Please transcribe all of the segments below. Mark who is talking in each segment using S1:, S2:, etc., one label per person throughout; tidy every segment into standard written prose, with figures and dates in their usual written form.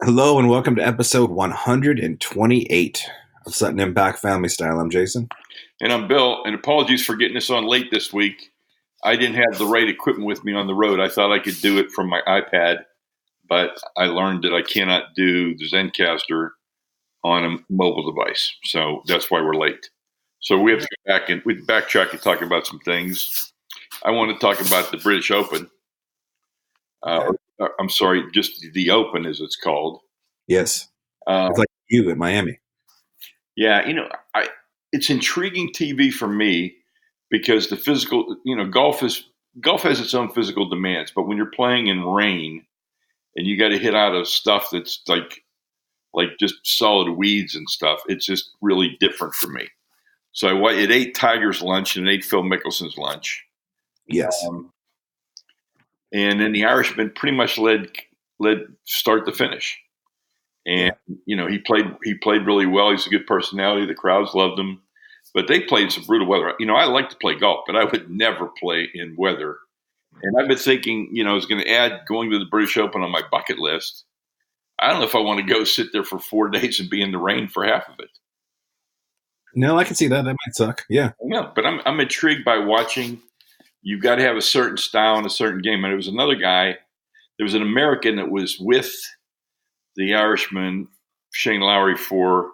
S1: Hello and welcome to episode 128 of Sutton and Back Family Style. I'm Jason.
S2: And I'm Bill, and apologies for getting us on late this week. I didn't have the right equipment with me on the road. I thought I could do it from my iPad, but I learned that I cannot do the Zencaster on a mobile device. So that's why we're late. So we have to go back and we backtrack and talk about some things. I want to talk about the British Open. I'm sorry, just the Open as it's called.
S1: Yes.
S2: Uh,
S1: It's like you in Miami.
S2: Yeah, it's intriguing TV for me because the physical, golf has its own physical demands, but when you're playing in rain and you got to hit out of stuff that's like just solid weeds and stuff, it's just really different for me. So it ate Tiger's lunch and it ate Phil Mickelson's lunch,
S1: Yes.
S2: and then the Irishman pretty much led start to finish. And he played really well. He's a good personality. The crowds loved him, but they played some brutal weather. I like to play golf, but I would never play in weather. And I've been thinking, I was going to add going to the British Open on my bucket list. I don't know if I want to go sit there for 4 days and be in the rain for half of it.
S1: No, I can see that. That might suck. Yeah.
S2: Yeah, but I'm intrigued by watching. You've got to have a certain style and a certain game. And there was another guy. There was an American that was with the Irishman, Shane Lowry, for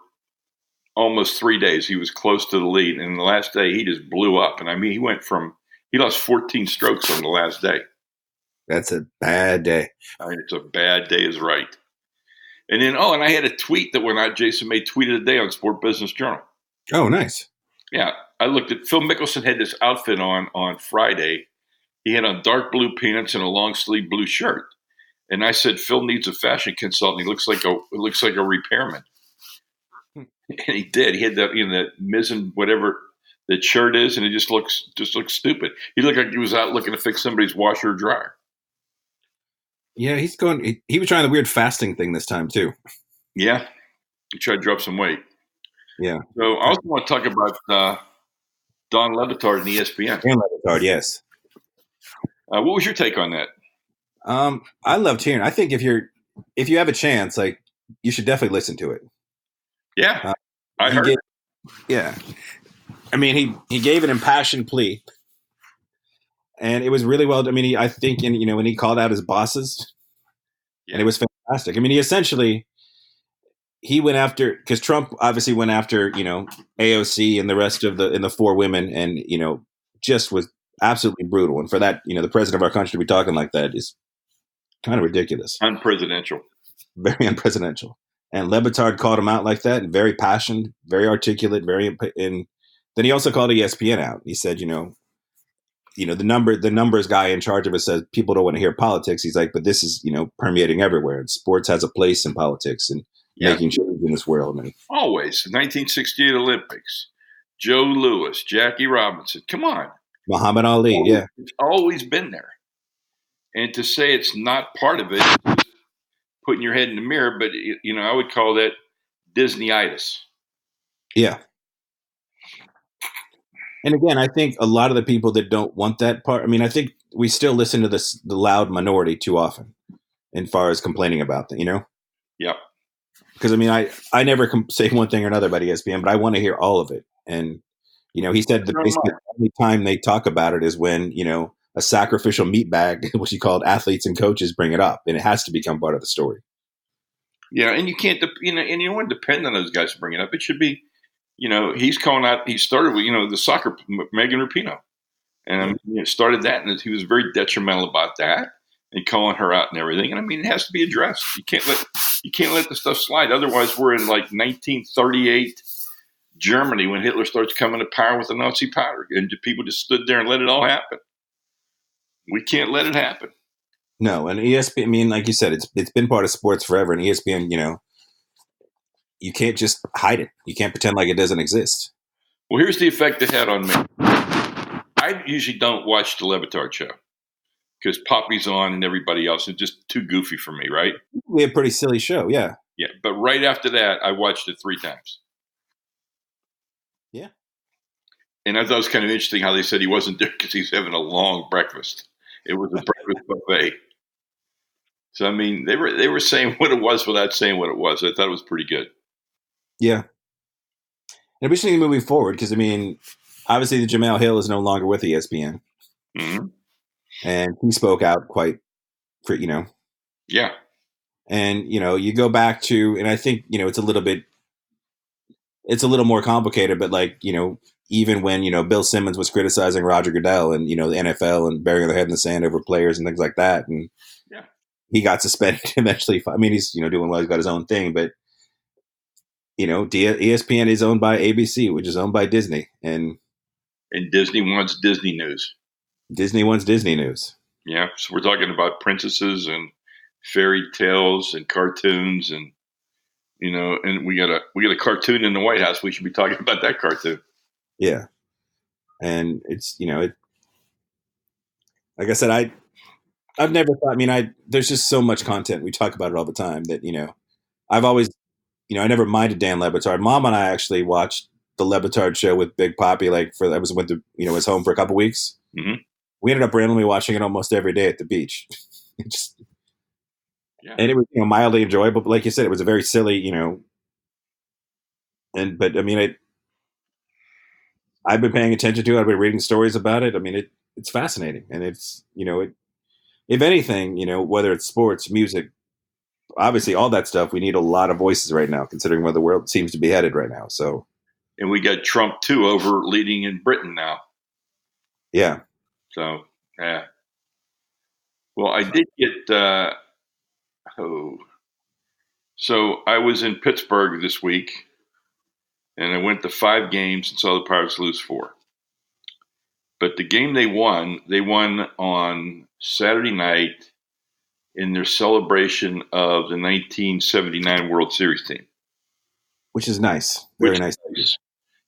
S2: almost 3 days. He was close to the lead. And the last day, he just blew up. And I mean, he lost 14 strokes on the last day.
S1: That's a bad day.
S2: I mean, it's a bad day is right. And then, and I had a tweet that went out. Jason May tweeted a day on Sport Business Journal.
S1: Oh, nice.
S2: Yeah. I looked at Phil Mickelson had this outfit on Friday. He had on dark blue peanuts and a long sleeve blue shirt. And I said, Phil needs a fashion consultant. He looks like a repairman. And he did. He had that mizzen, whatever that shirt is, and it just looks stupid. He looked like he was out looking to fix somebody's washer or dryer.
S1: Yeah, he was trying the weird fasting thing this time too.
S2: Yeah. He tried to drop some weight.
S1: Yeah.
S2: So I also want to talk about Don Le Batard and ESPN.
S1: And Le Batard, yes.
S2: What was your take on that?
S1: I loved hearing. I think if you have a chance, like, you should definitely listen to it.
S2: Yeah, I heard.
S1: Yeah, I mean, he gave an impassioned plea, and it was really well. I mean, I think, when he called out his bosses, and it was fantastic. I mean, he went after, because Trump obviously went after AOC and the rest of the four women, and just was absolutely brutal. And for that, the president of our country to be talking like that is kind of ridiculous.
S2: Unpresidential.
S1: Very unpresidential. And Le Batard called him out like that, and very passionate, very articulate, and then he also called ESPN out. He said, the numbers guy in charge of it says people don't want to hear politics. He's like, but this is, permeating everywhere, and sports has a place in politics and making change in this world. And
S2: always. 1968 Olympics, Joe Louis, Jackie Robinson. Come on.
S1: Muhammad Ali.
S2: It's always been there. And to say it's not part of it, is putting your head in the mirror, but I would call that Disney-itis.
S1: Yeah. And again, I think a lot of the people that don't want that part, I mean, I think we still listen to the loud minority too often as far as complaining about that,
S2: Yep.
S1: Because, I mean, I never say one thing or another about ESPN, but I want to hear all of it. And, he said that basically the only time they talk about it is when, a sacrificial meat bag, which he called athletes and coaches, bring it up, and it has to become part of the story.
S2: Yeah, and you can't, and you don't want to depend on those guys to bring it up. It should be, he's calling out. He started with, the soccer, Megan Rapinoe, and started that, and he was very detrimental about that and calling her out and everything. And I mean, it has to be addressed. You can't let the stuff slide. Otherwise, we're in like 1938 Germany when Hitler starts coming to power with the Nazi powder, and people just stood there and let it all happen. We can't let it happen.
S1: No, and ESPN, I mean, like you said, it's been part of sports forever, and ESPN, you can't just hide it. You can't pretend like it doesn't exist.
S2: Well, here's the effect it had on me. I usually don't watch the Le Batard show because Poppy's on and everybody else is just too goofy for me, right?
S1: We had a pretty silly show, yeah.
S2: Yeah, but right after that, I watched it 3 times.
S1: Yeah.
S2: And I thought it was kind of interesting how they said he wasn't there because he's having a long breakfast. It was a breakfast buffet. So I mean, they were saying what it was without saying what it was. I thought it was pretty good.
S1: Yeah. It'll be interesting moving forward because, I mean, obviously the Jamel Hill is no longer with ESPN,
S2: Hmm.
S1: and he spoke out quite, for, you know,
S2: Yeah,
S1: and, you go back to, and I think, it's a little more complicated, but like, even when, Bill Simmons was criticizing Roger Goodell and, the NFL and burying their head in the sand over players and things like that. And
S2: yeah.
S1: he got suspended eventually. I mean, he's, doing well, he's got his own thing, but, ESPN is owned by ABC, which is owned by Disney, and
S2: And Disney wants Disney news.
S1: Disney wants Disney news.
S2: Yeah, so we're talking about princesses and fairy tales and cartoons, and and we got a cartoon in the White House. We should be talking about that cartoon.
S1: Yeah. And it's, like I said, I've never thought, I mean, there's just so much content. We talk about it all the time that, I've always, I never minded Dan Lebitard. Mom and I actually watched the Lebitard show with Big Poppy, like went to, was home for a couple weeks.
S2: Hmm.
S1: We ended up randomly watching it almost every day at the beach. It just,
S2: Yeah,
S1: and it was, mildly enjoyable. But like you said, it was a very silly, but I mean, I've been paying attention to it. I've been reading stories about it. I mean, it's fascinating. And it's, if anything, whether it's sports, music, obviously all that stuff, we need a lot of voices right now, considering where the world seems to be headed right now. So,
S2: and we got Trump too over leading in Britain now.
S1: yeah.
S2: So yeah. Well, I did get. Oh, so I was in Pittsburgh this week, and I went to 5 games and saw the Pirates lose 4. But the game they won on Saturday night in their celebration of the 1979 World Series team,
S1: Which is nice. Very
S2: which
S1: nice.
S2: is,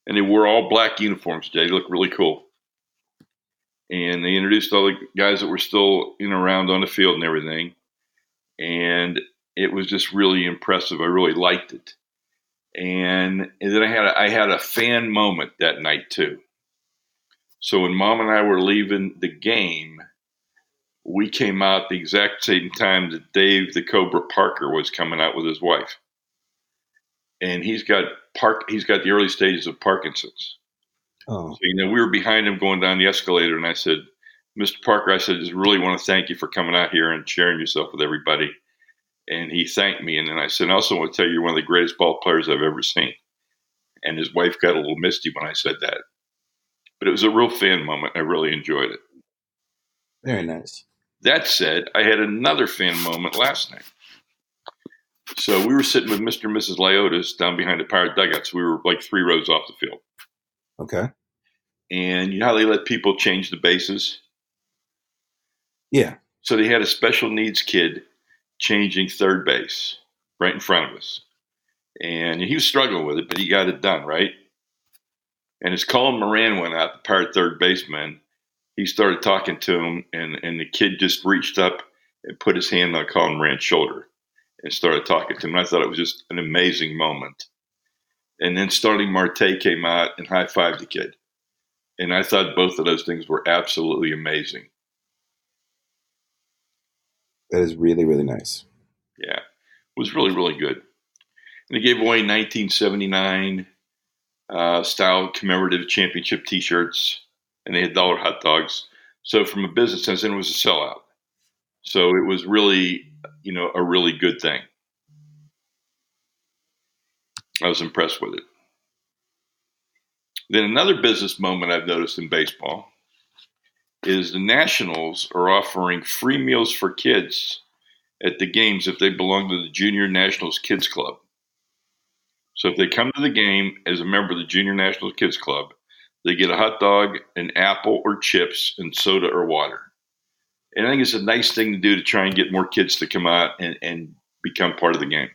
S2: and they wore all black uniforms today. They look really cool. And they introduced all the guys that were still around on the field and everything. And it was just really impressive. I really liked it. And then I had a fan moment that night too. So when Mom and I were leaving the game, we came out the exact same time that Dave the Cobra Parker was coming out with his wife, and he's got the early stages of Parkinson's.
S1: Oh,
S2: So we were behind him going down the escalator, and I said, "Mr. Parker," I said, "I just really want to thank you for coming out here and sharing yourself with everybody." And he thanked me, and then I said, "I also want to tell you you're one of the greatest ball players I've ever seen." And his wife got a little misty when I said that, but it was a real fan moment. I really enjoyed it.
S1: very nice.
S2: That said, I had another fan moment last night. So we were sitting with Mr. and Mrs. Lyotas down behind the Pirate dugouts. We were like 3 rows off the field.
S1: Okay.
S2: And you know how they let people change the bases?
S1: Yeah.
S2: So they had a special needs kid changing third base right in front of us. And he was struggling with it, but he got it done, right? And as Colin Moran went out, the Pirate third baseman, he started talking to him, and the kid just reached up and put his hand on Colin Moran's shoulder and started talking to him. And I thought it was just an amazing moment. And then Starling Marte came out and high-fived the kid. And I thought both of those things were absolutely amazing.
S1: That is really, really nice.
S2: Yeah, it was really, really good. And they gave away 1979 style commemorative championship T-shirts, and they had dollar hot dogs. So from a business sense, and it was a sellout. So it was really, a really good thing. I was impressed with it. Then another business moment I've noticed in baseball is the Nationals are offering free meals for kids at the games if they belong to the Junior Nationals Kids Club. So if they come to the game as a member of the Junior Nationals Kids Club, they get a hot dog, an apple or chips, and soda or water. And I think it's a nice thing to do to try and get more kids to come out and become part of the game.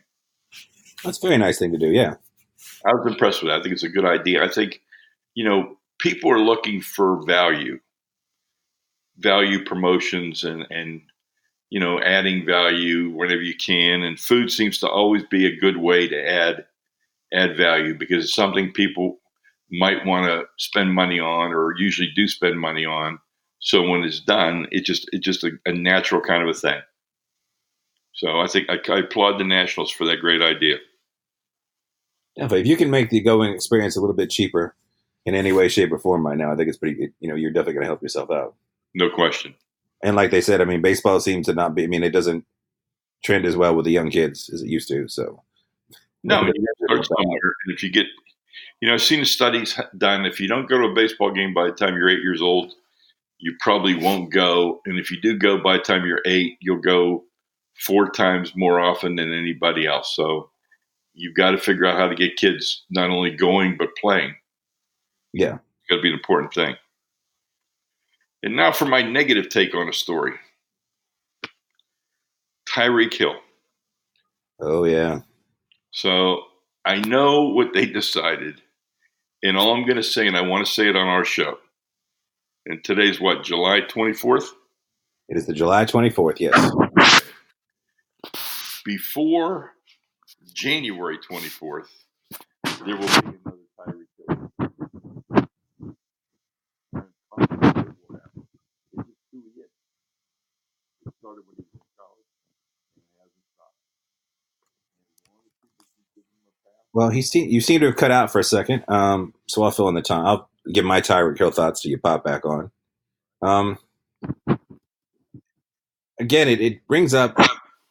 S1: That's a very nice thing to do. Yeah.
S2: I was impressed with that. I think it's a good idea. I think, people are looking for value promotions and adding value whenever you can. And food seems to always be a good way to add value because it's something people might want to spend money on or usually do spend money on. So when it's done, it's just a natural kind of a thing. So I think I applaud the Nationals for that great idea.
S1: Yeah, but if you can make the going experience a little bit cheaper in any way, shape, or form right now, I think it's pretty good. You're definitely going to help yourself out.
S2: No question.
S1: And like they said, I mean, baseball seems to not be. I mean, it doesn't trend as well with the young kids as it used to. So
S2: No,
S1: maybe
S2: you got to start somewhere. And if you get, I've seen the studies done. If you don't go to a baseball game by the time you're 8 years old, you probably won't go. And if you do go by the time you're 8, you'll go 4 times more often than anybody else. So you've got to figure out how to get kids not only going but playing.
S1: yeah.
S2: It's got to be an important thing. And now for my negative take on a story. Tyreek Hill.
S1: Oh yeah.
S2: So I know what they decided. And all I'm going to say, and I want to say it on our show, and today's what, July 24th?
S1: It is the July 24th. Yes.
S2: Before January 24th, there will be another Tyreek Hill. It's who he is. It started when he was in college, and it hasn't stopped.
S1: Well, you seem to have cut out for a second. So I'll fill in the time. I'll give my Tyreek Hill thoughts till you pop back on. Um, Again, it brings up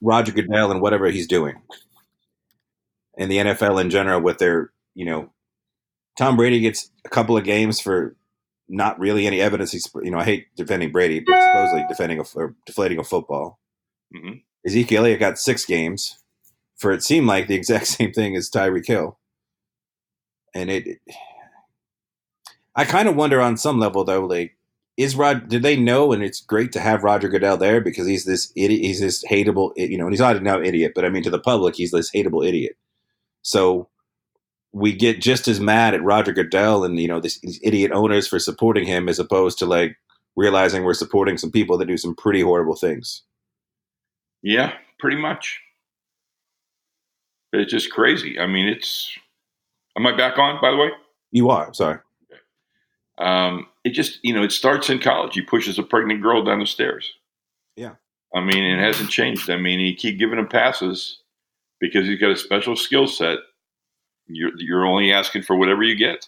S1: Roger Goodell and whatever he's doing, and the NFL in general with their, Tom Brady gets a couple of games for not really any evidence. He's, I hate defending Brady, but supposedly deflating a football.
S2: Mm-hmm.
S1: Ezekiel Elliott got 6 games for it seemed like the exact same thing as Tyreek Hill, and I kind of wonder on some level though, like, did they know? And it's great to have Roger Goodell there because he's this idiot. He's this hateable, and he's not now idiot, but I mean to the public, he's this hateable idiot. So we get just as mad at Roger Goodell and these idiot owners for supporting him as opposed to like realizing we're supporting some people that do some pretty horrible things.
S2: Yeah, pretty much. It's just crazy. I mean, am I back on, by the way?
S1: You are. Sorry.
S2: It just, it starts in college. He pushes a pregnant girl down the stairs.
S1: Yeah.
S2: I mean, it hasn't changed. I mean, he keep giving him passes because he's got a special skill set. You're only asking for whatever you get.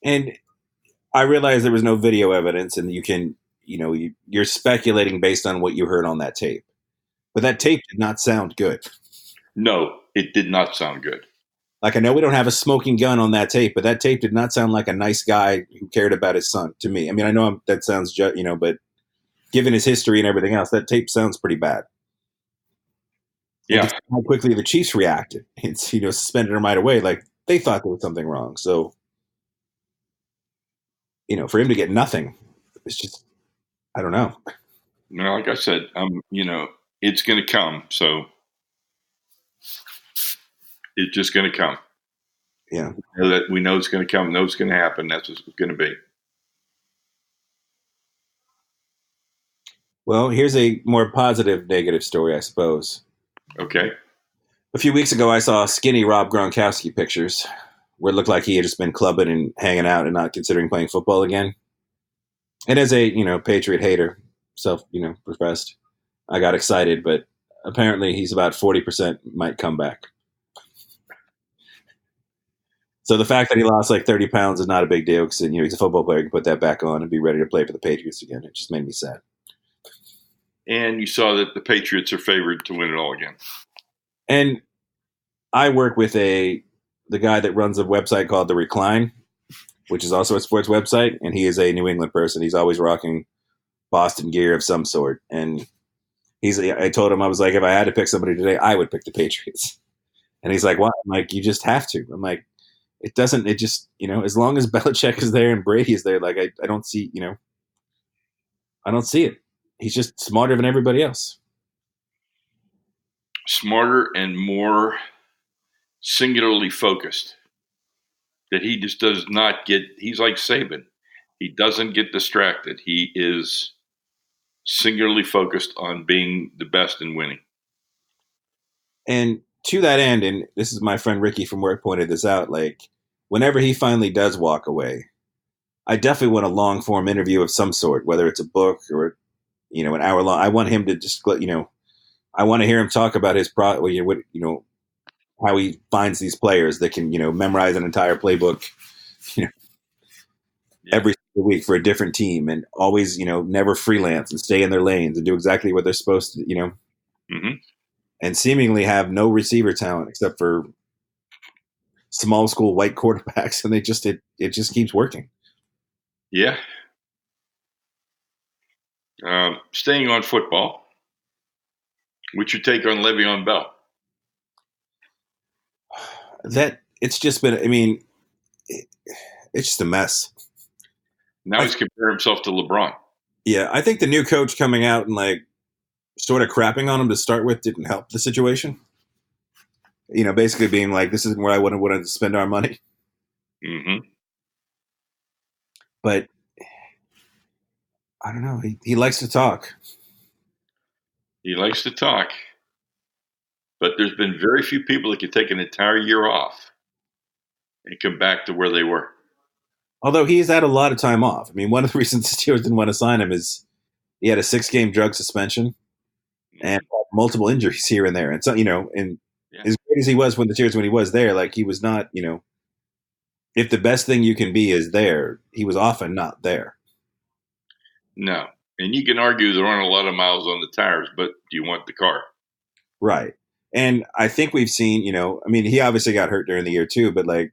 S1: And I realize there was no video evidence, and you can, you're speculating based on what you heard on that tape. But that tape did not sound good.
S2: No, it did not sound good.
S1: Like, I know we don't have a smoking gun on that tape, but that tape did not sound like a nice guy who cared about his son to me. I mean, I know that sounds, but given his history and everything else, that tape sounds pretty bad.
S2: Yeah.
S1: How quickly the Chiefs reacted. It's, suspended him right away. Like, they thought there was something wrong. So, for him to get nothing, it's just, I don't know.
S2: Like I said, it's going to come. So it's just going to come.
S1: Yeah.
S2: We know it's going to come. Know it's going to happen. That's what it's going to be.
S1: Well, here's a more positive, negative story, I suppose.
S2: Okay.
S1: A few weeks ago, I saw skinny Rob Gronkowski pictures where it looked like he had just been clubbing and hanging out and not considering playing football again. And as a, Patriot hater, professed, I got excited, but apparently he's about 40% might come back. So the fact that he lost like 30 pounds is not a big deal because, he's a football player. He can put that back on and be ready to play for the Patriots again. It just made me sad.
S2: And you saw that the Patriots are favored to win it all again.
S1: And I work with the guy that runs a website called The Recline, which is also a sports website, and he is a New England person. He's always rocking Boston gear of some sort. And I told him, I was like, if I had to pick somebody today, I would pick the Patriots. And he's like, why? I'm like, you just have to. I'm like, it just, as long as Belichick is there and Brady is there, like, I don't see, I don't see it. He's just smarter than everybody else.
S2: Smarter and more singularly focused. That he just does not get, he's like Saban. He doesn't get distracted. He is singularly focused on being the best and winning.
S1: And to that end, and this is my friend Ricky from work pointed this out, like, whenever he finally does walk away, I definitely want a long form interview of some sort, whether it's a book or, an hour long. I want him to just, I want to hear him talk about his how he finds these players that can memorize an entire playbook you know,
S2: Yeah.
S1: every single week for a different team and always never freelance and stay in their lanes and do exactly what they're supposed to
S2: Hmm.
S1: and seemingly have no receiver talent except for small school white quarterbacks, and it just keeps working.
S2: Yeah. Staying on football, what's your take on Le'Veon Bell?
S1: That it's just been. I mean, it's just a mess.
S2: Now
S1: I
S2: he's comparing himself to LeBron.
S1: Yeah, I think the new coach coming out and like sort of crapping on him to start with didn't help the situation. Basically being like, "This isn't where I wanted to spend our money."
S2: Hmm.
S1: But I don't know. He likes to talk.
S2: He likes to talk, but there's been very few people that can take an entire year off and come back to where they were.
S1: Although he's had a lot of time off. I mean, one of the reasons the Steelers didn't want to sign him is he had a 6-game drug suspension and
S2: Hmm.
S1: multiple injuries here and there. And so, and
S2: Yeah.
S1: as great as he was when he was there, like he was not, if the best thing you can be is there, he was often not there.
S2: No. And you can argue there aren't a lot of miles on the tires, but do you want the car?
S1: Right. And I think we've seen, I mean, he obviously got hurt during the year too, but like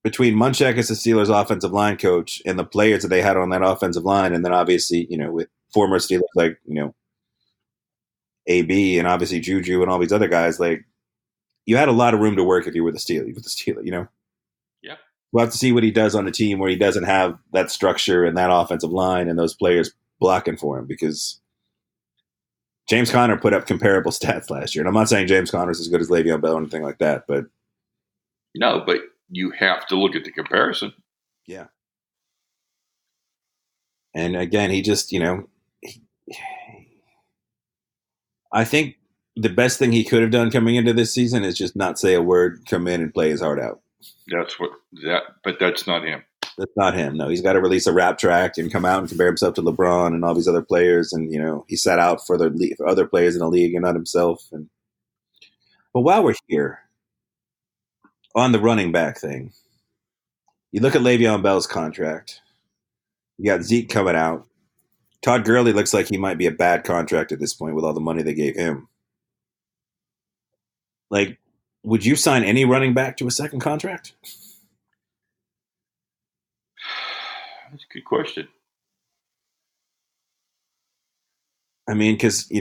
S1: between Munchak as the Steelers offensive line coach and the players that they had on that offensive line, and then obviously, with former Steelers like, AB and obviously Juju and all these other guys, like you had a lot of room to work if you were the Steelers.
S2: Yeah.
S1: We'll have to see what he does on a team where he doesn't have that structure and that offensive line and those players blocking for him because James Conner put up comparable stats last year. And I'm not saying James Conner's as good as Le'Veon Bell or anything like that, but
S2: No, but you have to look at the comparison.
S1: yeah. And again, he just, he, I think the best thing he could have done coming into this season is just not say a word, come in and play his heart out.
S2: But that's not him.
S1: That's not him. No, he's got to release a rap track and come out and compare himself to LeBron and all these other players. And he sat out for for other players in the league and not himself. But while we're here on the running back thing, you look at Le'Veon Bell's contract. You got Zeke coming out. Todd Gurley looks like he might be a bad contract at this point with all the money they gave him. Like, would you sign any running back to a second contract?
S2: That's a good question.
S1: I mean, because you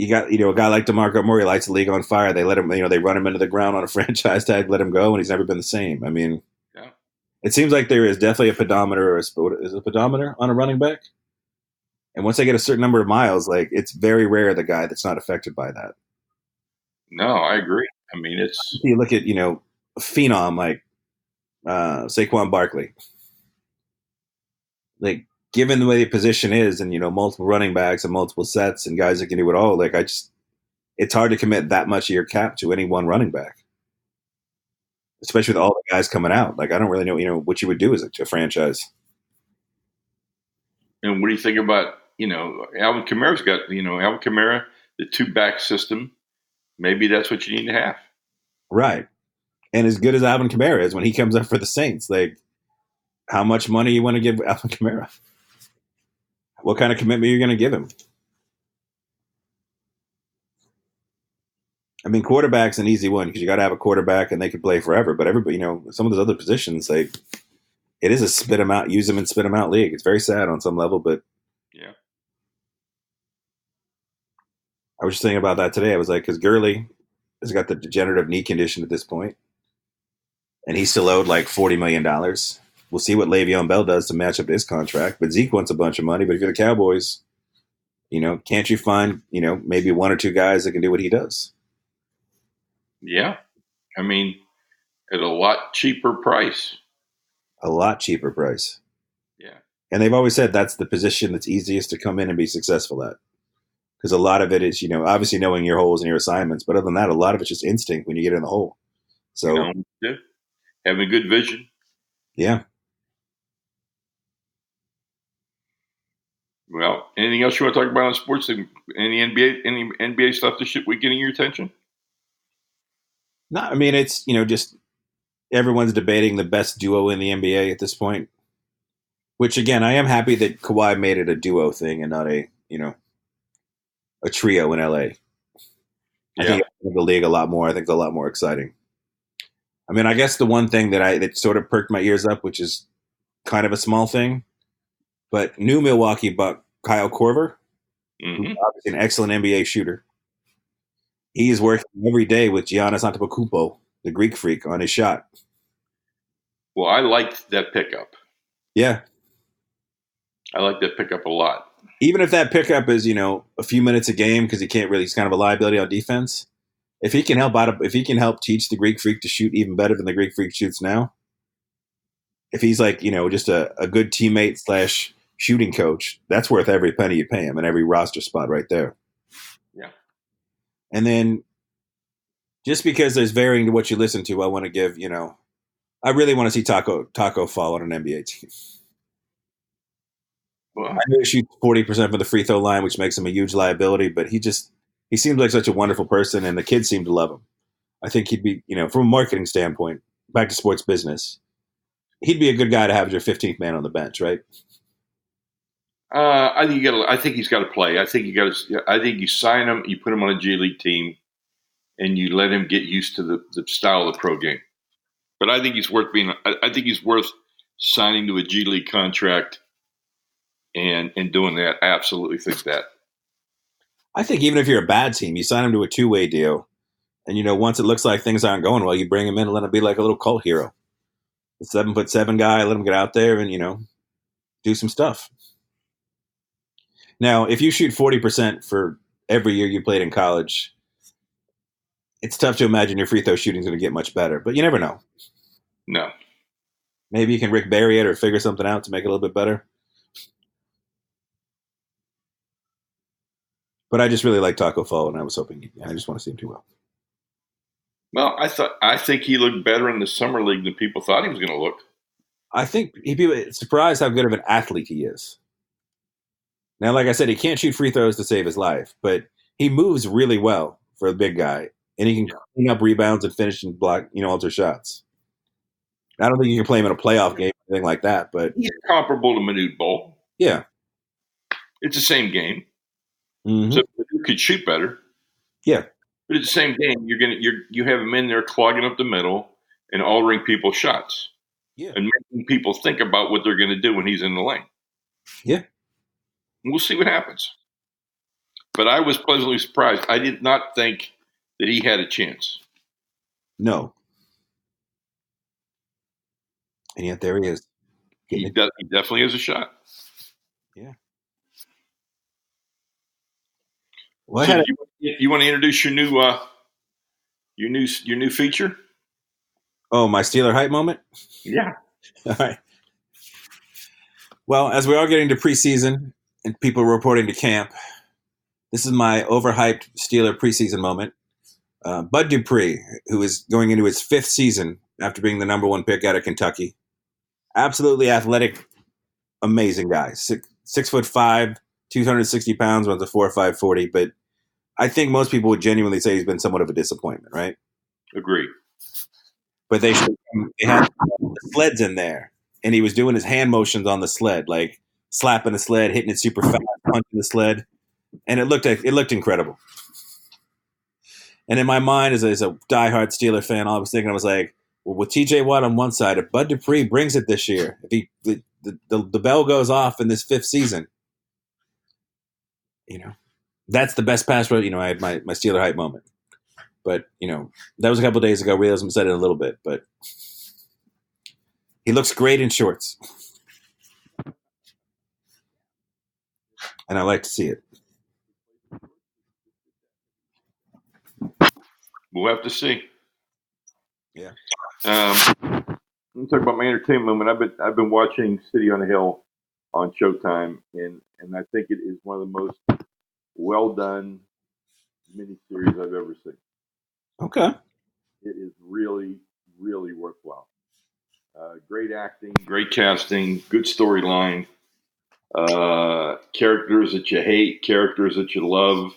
S1: got a guy like DeMarco Murray lights the league on fire. They let him, they run him into the ground on a franchise tag, let him go, and he's never been the same. I mean,
S2: Yeah.
S1: it seems like there is definitely a pedometer, or is a pedometer on a running back, and once they get a certain number of miles, like it's very rare the guy that's not affected by that.
S2: No, I agree. I mean, it's
S1: You look at a phenom like Saquon Barkley, like given the way the position is, and multiple running backs and multiple sets and guys that can do it all, like it's hard to commit that much of your cap to any one running back, especially with all the guys coming out. Like I don't really know, what you would do as a franchise.
S2: and what do you think about Alvin Kamara's got Alvin Kamara, the two back system. Maybe that's what you need to have.
S1: Right. And as good as Alvin Kamara is when he comes up for the Saints, like how much money you want to give Alvin Kamara? What kind of commitment you're going to give him? I mean, quarterback's an easy one because you got to have a quarterback and they can play forever. But everybody, some of those other positions, like it is a spit them out, use them and spit them out league. It's very sad on some level, but
S2: Yeah.
S1: I was just thinking about that today. I was like, because Gurley has got the degenerative knee condition at this point, and he's still owed like $40 million. We'll see what Le'Veon Bell does to match up to his contract. But Zeke wants a bunch of money. But if you're the Cowboys, can't you find, maybe one or two guys that can do what he does?
S2: Yeah. I mean, at a lot cheaper price.
S1: A lot cheaper price.
S2: Yeah.
S1: And they've always said that's the position that's easiest to come in and be successful at. Because a lot of it is, obviously knowing your holes and your assignments. But other than that, a lot of it's just instinct when you get in the hole. So,
S2: Yeah. Having good vision.
S1: yeah.
S2: Well, anything else you want to talk about on sports? Any NBA stuff that should be getting your attention?
S1: No, I mean it's just everyone's debating the best duo in the NBA at this point. Which again, I am happy that Kawhi made it a duo thing and not a trio in LA. I
S2: Yeah.
S1: think the league a lot more. I think it's a lot more exciting. I mean, I guess the one thing that sort of perked my ears up, which is kind of a small thing, but new Milwaukee Buck Kyle Korver, who's
S2: Hmm.
S1: obviously an excellent NBA shooter, he's working every day with Giannis Antetokounmpo, the Greek freak, on his shot.
S2: Well, I liked that pickup.
S1: Yeah,
S2: I like that pickup a lot.
S1: even if that pickup is a few minutes a game because he can't really, he's kind of a liability on defense. If he can help teach the Greek freak to shoot even better than the Greek freak shoots now, if he's like just a good teammate slash shooting coach, that's worth every penny you pay him and every roster spot right there.
S2: Yeah.
S1: And then just because there's varying to what you listen to, I want to give I really want to see Taco fall on an NBA team. I
S2: Well,
S1: know he shoots 40% from the free throw line, which makes him a huge liability, but he seems like such a wonderful person, and the kids seem to love him. I think he'd be, from a marketing standpoint, back to sports business, he'd be a good guy to have as your 15th man on the bench, right?
S2: I think you got. I think he's got to play. I think you got to. I think you sign him, you put him on a G League team, and you let him get used to the style of the pro game. But I think he's worth being. I think he's worth signing to a G League contract and doing that. I absolutely think that.
S1: I think even if you're a bad team, you sign him to a two-way deal, and once it looks like things aren't going well, you bring him in and let him be like a little cult hero. The 7'7" guy, let him get out there and do some stuff. Now, if you shoot 40% for every year you played in college, it's tough to imagine your free throw shooting is going to get much better. But you never know.
S2: No.
S1: Maybe you can Rick Barry it or figure something out to make it a little bit better. But I just really like Taco Fall, and I was hoping I just want to see him do well.
S2: Well, I think he looked better in the summer league than people thought he was going to look.
S1: I think he'd be surprised how good of an athlete he is. Now, like I said, he can't shoot free throws to save his life, but he moves really well for a big guy, and he can clean up rebounds and finish and block, alter shots. I don't think you can play him in a playoff game or anything like that, but
S2: He's comparable to Manute Bol.
S1: yeah.
S2: It's the same game.
S1: Mm-hmm.
S2: So you could shoot better.
S1: Yeah.
S2: But it's the same game. You have him in there clogging up the middle and altering people's shots
S1: Yeah.
S2: and making people think about what they're going to do when he's in the lane.
S1: Yeah.
S2: And we'll see what happens. But I was pleasantly surprised. I did not think that he had a chance.
S1: No. And yet there he is.
S2: He definitely has a shot.
S1: Yeah. Well,
S2: So you want to introduce your new feature?
S1: my Steeler hype moment?
S2: Yeah.
S1: All right. Well, as we are getting to preseason and people reporting to camp, this is my overhyped Steeler preseason moment. Bud Dupree, who is going into his 5th season after being the number 1 pick out of Kentucky, absolutely athletic, amazing guy. 6'5", 260 pounds, runs a 4.5 40. But I think most people would genuinely say he's been somewhat of a disappointment, right?
S2: Agree.
S1: But they had the sleds in there, and he was doing his hand motions on the sled, like slapping the sled, hitting it super fast, punching the sled, and it looked incredible. And in my mind, as a diehard Steeler fan, all I was thinking, I was like, well, with T.J. Watt on one side, if Bud Dupree brings it this year, if the bell goes off in this 5th season, that's the best pass rush. I had my Steeler hype moment. But, that was a couple of days ago. Realism said it a little bit, but he looks great in shorts. And I like to see it.
S2: We'll have to see.
S1: Yeah.
S2: Let me talk about my entertainment moment. I've been watching City on the Hill on Showtime, and I think it is one of the most well done miniseries I've ever seen.
S1: Okay.
S2: It is really, really worthwhile. Great acting, great casting, good storyline. characters that you hate, characters that you love,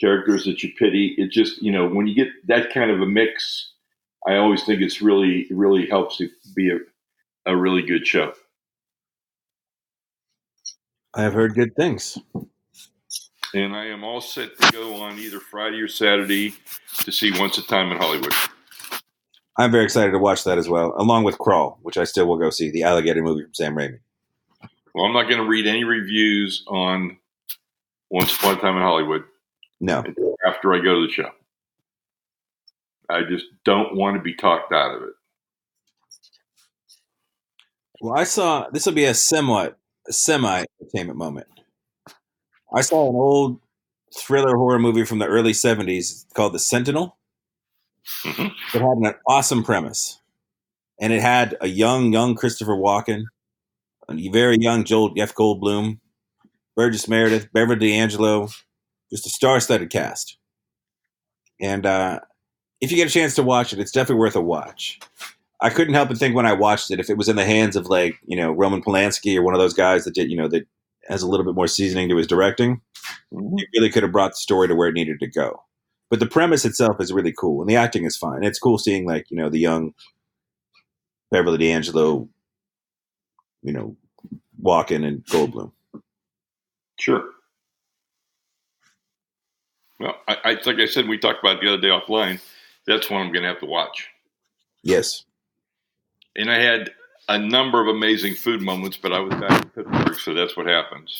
S2: characters that you pity. It just, when you get that kind of a mix, I always think it's really, really helps it be a really good show.
S1: I have heard good things.
S2: And I am all set to go on either Friday or Saturday to see Once a Time in Hollywood.
S1: I'm very excited to watch that as well, along with Crawl, which I still will go see, the alligator movie from Sam Raimi.
S2: Well, I'm not going to read any reviews on Once Upon a Time in Hollywood
S1: No.
S2: until after I go to the show. I just don't want to be talked out of it.
S1: Well, I saw, this will be a semi-entertainment moment. I saw an old thriller horror movie from the early 70s called The Sentinel.
S2: Mm-hmm.
S1: It had an awesome premise. And it had a young Christopher Walken, a very young Jeff Goldblum, Burgess Meredith, Beverly D'Angelo, just a star-studded cast. And if you get a chance to watch it, it's definitely worth a watch. I couldn't help but think when I watched it, if it was in the hands of Roman Polanski or one of those guys that did, that has a little bit more seasoning to his directing, it really could have brought the story to where it needed to go. But the premise itself is really cool, and the acting is fine. It's cool seeing the young Beverly D'Angelo, Walken and Goldblum.
S2: Sure. Well, I like I said, we talked about it the other day offline. That's one I'm going to have to watch.
S1: Yes.
S2: And I had a number of amazing food moments, but I was back in Pittsburgh, so that's what happens.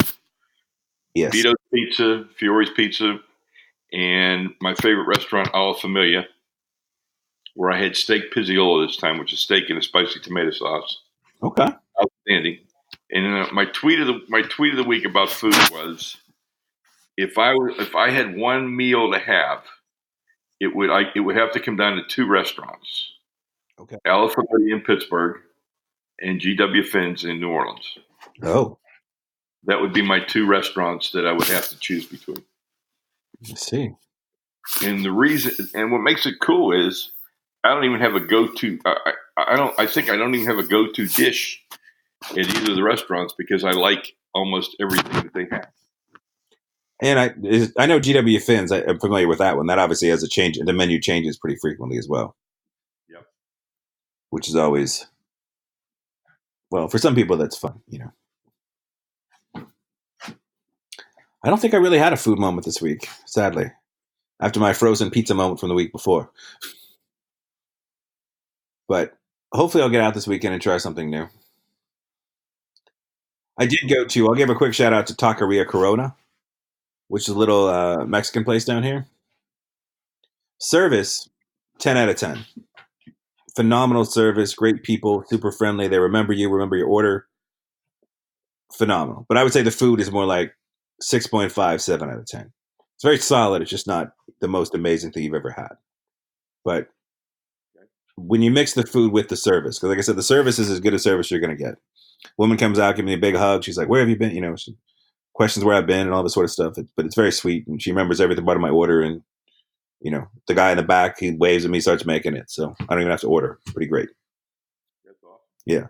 S1: Yes.
S2: Vito's Pizza, Fiore's Pizza, and my favorite restaurant, Alla Familia, where I had steak pizziola this time, which is steak in a spicy tomato sauce.
S1: Okay.
S2: Outstanding. And my tweet of the week about food was, if I had one meal to have, it would have to come down to two restaurants.
S1: Okay.
S2: Alla Familia in Pittsburgh and GW Finn's in New Orleans.
S1: Oh.
S2: That would be my two restaurants that I would have to choose between.
S1: Let's see.
S2: And the reason, and what makes it cool is, I don't even have a go-to. I think I don't even have a go-to dish at either of the restaurants because I like almost everything that they have.
S1: And I know GW Finn's. I'm familiar with that one. That obviously has a change. The menu changes pretty frequently as well.
S2: Yep.
S1: Which is always, well, for some people that's fun, I don't think I really had a food moment this week, sadly, after my frozen pizza moment from the week before. But hopefully I'll get out this weekend and try something new. I'll give a quick shout out to Taqueria Corona, which is a little Mexican place down here. Service, 10 out of 10. Phenomenal service, great people, super friendly. They remember your order. Phenomenal. But I would say the food is more like 6.5, 7 out of 10. It's very solid. It's just not the most amazing thing you've ever had. But when you mix the food with the service, because like I said, the service is as good a service you're going to get. Woman comes out, gives me a big hug. She's like, "Where have you been?" She questions where I've been and all this sort of stuff. But it's very sweet, and she remembers everything about my order. And the guy in the back, he waves at me, starts making it, so I don't even have to order. Pretty great.
S2: That's awesome.
S1: Yeah.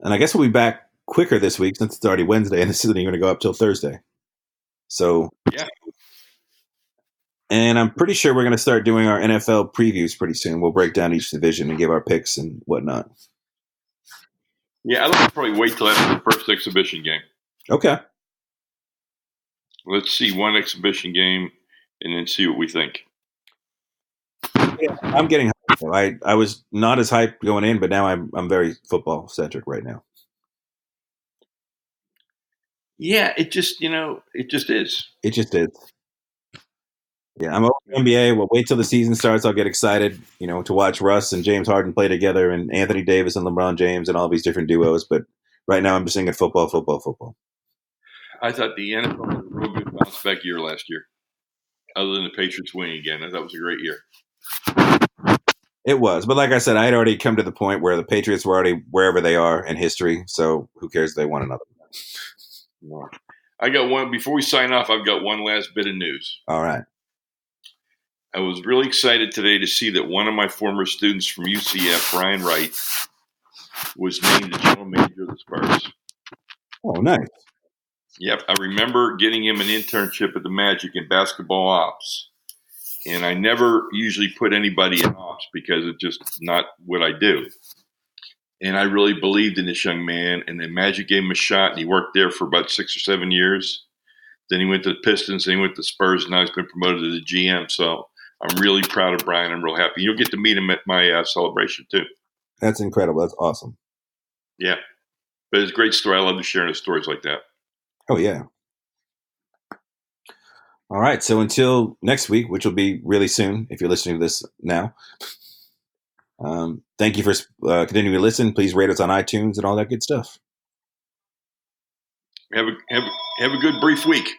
S1: And I guess we'll be back quicker this week since it's already Wednesday, and this isn't even going to go up till Thursday. So
S2: yeah.
S1: And I'm pretty sure we're going to start doing our NFL previews pretty soon. We'll break down each division and give our picks and whatnot.
S2: Yeah, I'd like to probably wait till after the first exhibition game.
S1: Okay.
S2: Let's see one exhibition game and then see what we think.
S1: Yeah, I'm getting hyped. I was not as hyped going in, but now I'm very football centric right now.
S2: Yeah, it just is.
S1: It just is. Yeah, I'm over NBA. We'll wait till the season starts. I'll get excited, to watch Russ and James Harden play together, and Anthony Davis and LeBron James and all these different duos. But right now, I'm just thinking football, football, football.
S2: I thought the NFL had a real good bounce back year last year. Other than the Patriots winning again, I thought it was a great year.
S1: It was, but like I said, I had already come to the point where the Patriots were already wherever they are in history. So who cares if they won another one?
S2: I got one. Before we sign off, I've got one last bit of news.
S1: All right.
S2: I was really excited today to see that one of my former students from UCF, Ryan Wright, was named the general manager of the Spurs.
S1: Oh, nice.
S2: Yep, I remember getting him an internship at the Magic in basketball ops. And I never usually put anybody in ops because it's just not what I do. And I really believed in this young man, and the Magic gave him a shot, and he worked there for about 6 or 7 years. Then he went to the Pistons, then he went to the Spurs, and now he's been promoted to the GM. So I'm really proud of Brian. I'm real happy. You'll get to meet him at my celebration, too.
S1: That's incredible. That's awesome.
S2: Yeah. But it's a great story. I love sharing the stories like that.
S1: Oh, yeah. All right. So until next week, which will be really soon, if you're listening to this now, thank you for continuing to listen. Please rate us on iTunes and all that good stuff.
S2: Have a good brief week.